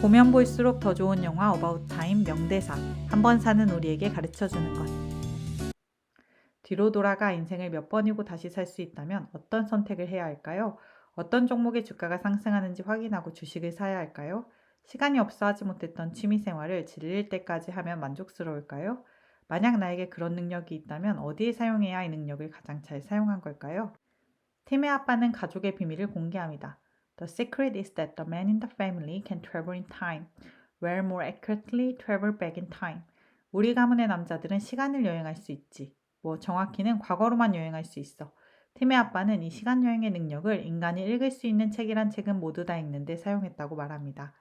보면 볼수록 더 좋은 영화 어바웃 타임 명대사. 한 번 사는 우리에게 가르쳐주는 것. 뒤로 돌아가 인생을 몇 번이고 다시 살 수 있다면 어떤 선택을 해야 할까요? 어떤 종목의 주가가 상승하는지 확인하고 주식을 사야 할까요? 시간이 없어 하지 못했던 취미 생활을 질릴 때까지 하면 만족스러울까요? 만약 나에게 그런 능력이 있다면 어디에 사용해야 이 능력을 가장 잘 사용한 걸까요? 팀의 아빠는 가족의 비밀을 공개합니다. The secret is that the man in the family can travel in time, where more accurately travel back in time. 우리 가문의 남자들은 시간을 여행할 수 있지. 정확히는 과거로만 여행할 수 있어. 팀의 아빠는 이 시간 여행의 능력을 인간이 읽을 수 있는 책이란 책은 모두 다 읽는데 사용했다고 말합니다.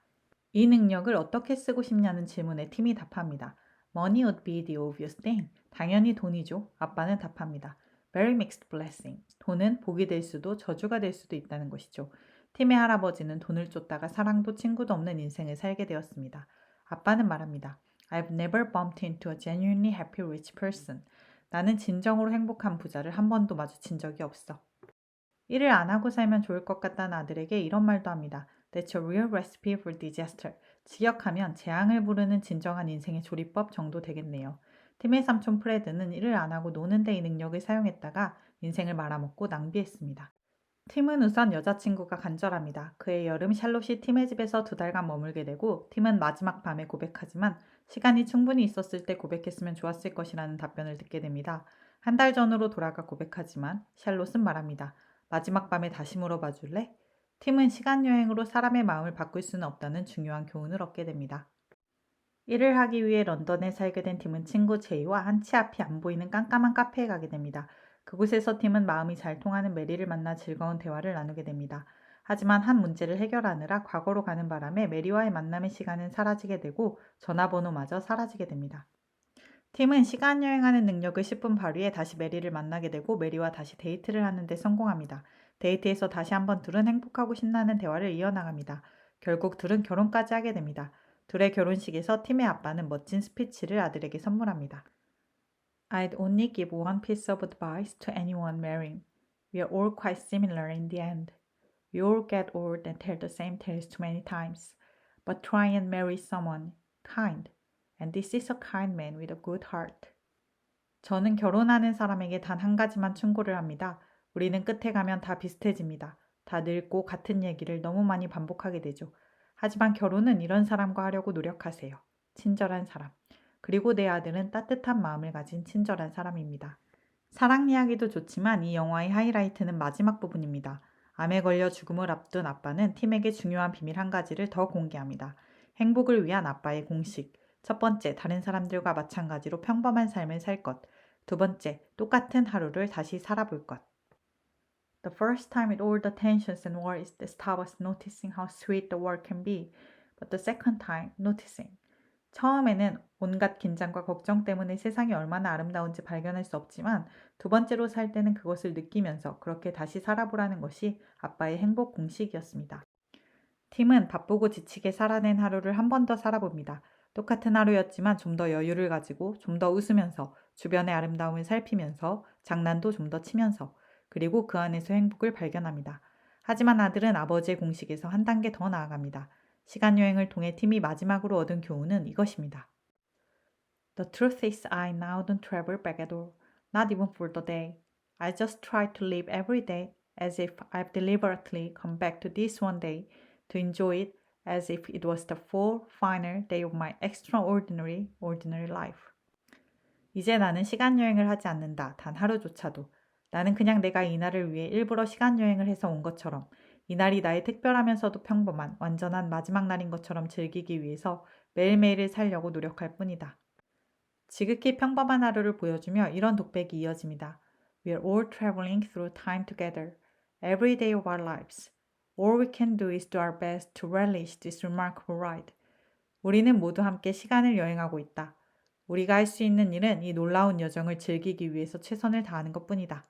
이 능력을 어떻게 쓰고 싶냐는 질문에 팀이 답합니다. Money would be the obvious thing. 당연히 돈이죠. 아빠는 답합니다. Very mixed blessing. 돈은 복이 될 수도 저주가 될 수도 있다는 것이죠. 팀의 할아버지는 돈을 쫓다가 사랑도 친구도 없는 인생을 살게 되었습니다. 아빠는 말합니다. I've never bumped into a genuinely happy rich person. 나는 진정으로 행복한 부자를 한 번도 마주친 적이 없어. 일을 안 하고 살면 좋을 것 같다는 아들에게 이런 말도 합니다. That's a real recipe for disaster. 직역하면 재앙을 부르는 진정한 인생의 조리법 정도 되겠네요. 팀의 삼촌 프레드는 일을 안 하고 노는 데 이 능력을 사용했다가 인생을 말아먹고 낭비했습니다. 팀은 우선 여자친구가 간절합니다. 그해 여름 샬롯이 팀의 집에서 2달간 머물게 되고 팀은 마지막 밤에 고백하지만 시간이 충분히 있었을 때 고백했으면 좋았을 것이라는 답변을 듣게 됩니다. 한 달 전으로 돌아가 고백하지만 샬롯은 말합니다. 마지막 밤에 다시 물어봐 줄래? 팀은 시간여행으로 사람의 마음을 바꿀 수는 없다는 중요한 교훈을 얻게 됩니다. 일을 하기 위해 런던에 살게 된 팀은 친구 제이와 한 치 앞이 안 보이는 깜깜한 카페에 가게 됩니다. 그곳에서 팀은 마음이 잘 통하는 메리를 만나 즐거운 대화를 나누게 됩니다. 하지만 한 문제를 해결하느라 과거로 가는 바람에 메리와의 만남의 시간은 사라지게 되고 전화번호마저 사라지게 됩니다. 팀은 시간 여행하는 능력을 10분 발휘해 다시 메리를 만나게 되고 메리와 다시 데이트를 하는 데 성공합니다. 데이트에서 다시 한번 둘은 행복하고 신나는 대화를 이어나갑니다. 결국 둘은 결혼까지 하게 됩니다. 둘의 결혼식에서 팀의 아빠는 멋진 스피치를 아들에게 선물합니다. I'd only give one piece of advice to anyone marrying. We are all quite similar in the end. We all get old and tell the same tales too many times. But try and marry someone kind. And this is a kind man with a good heart. 저는 결혼하는 사람에게 단 한 가지만 충고를 합니다. 우리는 끝에 가면 다 비슷해집니다. 다 늙고 같은 얘기를 너무 많이 반복하게 되죠. 하지만 결혼은 이런 사람과 하려고 노력하세요. 친절한 사람. 그리고 내 아들은 따뜻한 마음을 가진 친절한 사람입니다. 사랑 이야기도 좋지만 이 영화의 하이라이트는 마지막 부분입니다. 암에 걸려 죽음을 앞둔 아빠는 팀에게 중요한 비밀 한 가지를 더 공개합니다. 행복을 위한 아빠의 공식. 첫 번째, 다른 사람들과 마찬가지로 평범한 삶을 살 것. 두 번째, 똑같은 하루를 다시 살아볼 것. The first time with all the tensions and worries that stop us noticing how sweet the world can be. But the second time, noticing. 처음에는 온갖 긴장과 걱정 때문에 세상이 얼마나 아름다운지 발견할 수 없지만 두 번째로 살 때는 그것을 느끼면서 그렇게 다시 살아보라는 것이 아빠의 행복 공식이었습니다. 팀은 바쁘고 지치게 살아낸 하루를 한 번 더 살아봅니다. 똑같은 하루였지만 좀 더 여유를 가지고 좀 더 웃으면서 주변의 아름다움을 살피면서 장난도 좀 더 치면서 그리고 그 안에서 행복을 발견합니다. 하지만 아들은 아버지의 공식에서 한 단계 더 나아갑니다. 시간여행을 통해 팀이 마지막으로 얻은 교훈은 이것입니다. The truth is I now don't travel back at all, not even for the day. I just try to live every day as if I've deliberately come back to this one day to enjoy it as if it was the full final day of my extraordinary, ordinary life. 이제 나는 시간여행을 하지 않는다. 단 하루조차도. 나는 그냥 내가 이날을 위해 일부러 시간여행을 해서 온 것처럼 이날이 나의 특별하면서도 평범한 완전한 마지막 날인 것처럼 즐기기 위해서 매일매일을 살려고 노력할 뿐이다. 지극히 평범한 하루를 보여주며 이런 독백이 이어집니다. We are all traveling through time together, every day of our lives. All we can do is do our best to relish this remarkable ride. 우리는 모두 함께 시간을 여행하고 있다. 우리가 할 수 있는 일은 이 놀라운 여정을 즐기기 위해서 최선을 다하는 것뿐이다.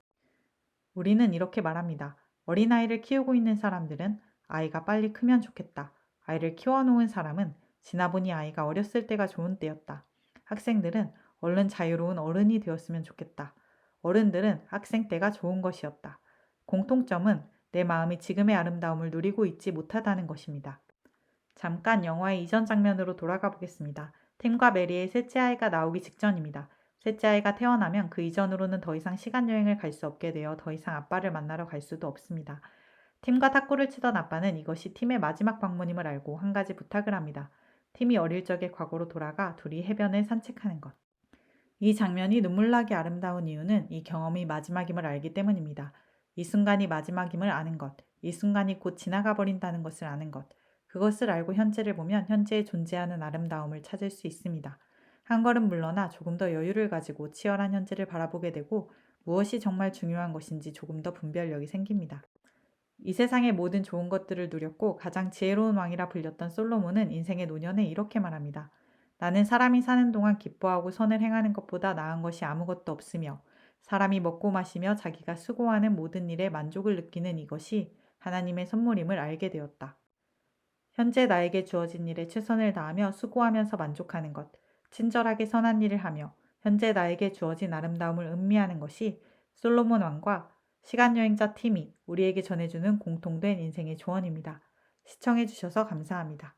우리는 이렇게 말합니다. 어린아이를 키우고 있는 사람들은 아이가 빨리 크면 좋겠다. 아이를 키워놓은 사람은 지나보니 아이가 어렸을 때가 좋은 때였다. 학생들은 얼른 자유로운 어른이 되었으면 좋겠다. 어른들은 학생 때가 좋은 것이었다. 공통점은 내 마음이 지금의 아름다움을 누리고 있지 못하다는 것입니다. 잠깐 영화의 이전 장면으로 돌아가 보겠습니다. 팀과 메리의 셋째 아이가 나오기 직전입니다. 셋째 아이가 태어나면 그 이전으로는 더 이상 시간 여행을 갈 수 없게 되어 더 이상 아빠를 만나러 갈 수도 없습니다. 팀과 탁구를 치던 아빠는 이것이 팀의 마지막 방문임을 알고 한 가지 부탁을 합니다. 팀이 어릴 적의 과거로 돌아가 둘이 해변을 산책하는 것. 이 장면이 눈물나게 아름다운 이유는 이 경험이 마지막임을 알기 때문입니다. 이 순간이 마지막임을 아는 것, 이 순간이 곧 지나가 버린다는 것을 아는 것, 그것을 알고 현재를 보면 현재에 존재하는 아름다움을 찾을 수 있습니다. 한 걸음 물러나 조금 더 여유를 가지고 치열한 현재를 바라보게 되고 무엇이 정말 중요한 것인지 조금 더 분별력이 생깁니다. 이 세상의 모든 좋은 것들을 누렸고 가장 지혜로운 왕이라 불렸던 솔로몬은 인생의 노년에 이렇게 말합니다. 나는 사람이 사는 동안 기뻐하고 선을 행하는 것보다 나은 것이 아무것도 없으며 사람이 먹고 마시며 자기가 수고하는 모든 일에 만족을 느끼는 이것이 하나님의 선물임을 알게 되었다. 현재 나에게 주어진 일에 최선을 다하며 수고하면서 만족하는 것, 친절하게 선한 일을 하며 현재 나에게 주어진 아름다움을 음미하는 것이 솔로몬 왕과 시간여행자 팀이 우리에게 전해주는 공통된 인생의 조언입니다. 시청해주셔서 감사합니다.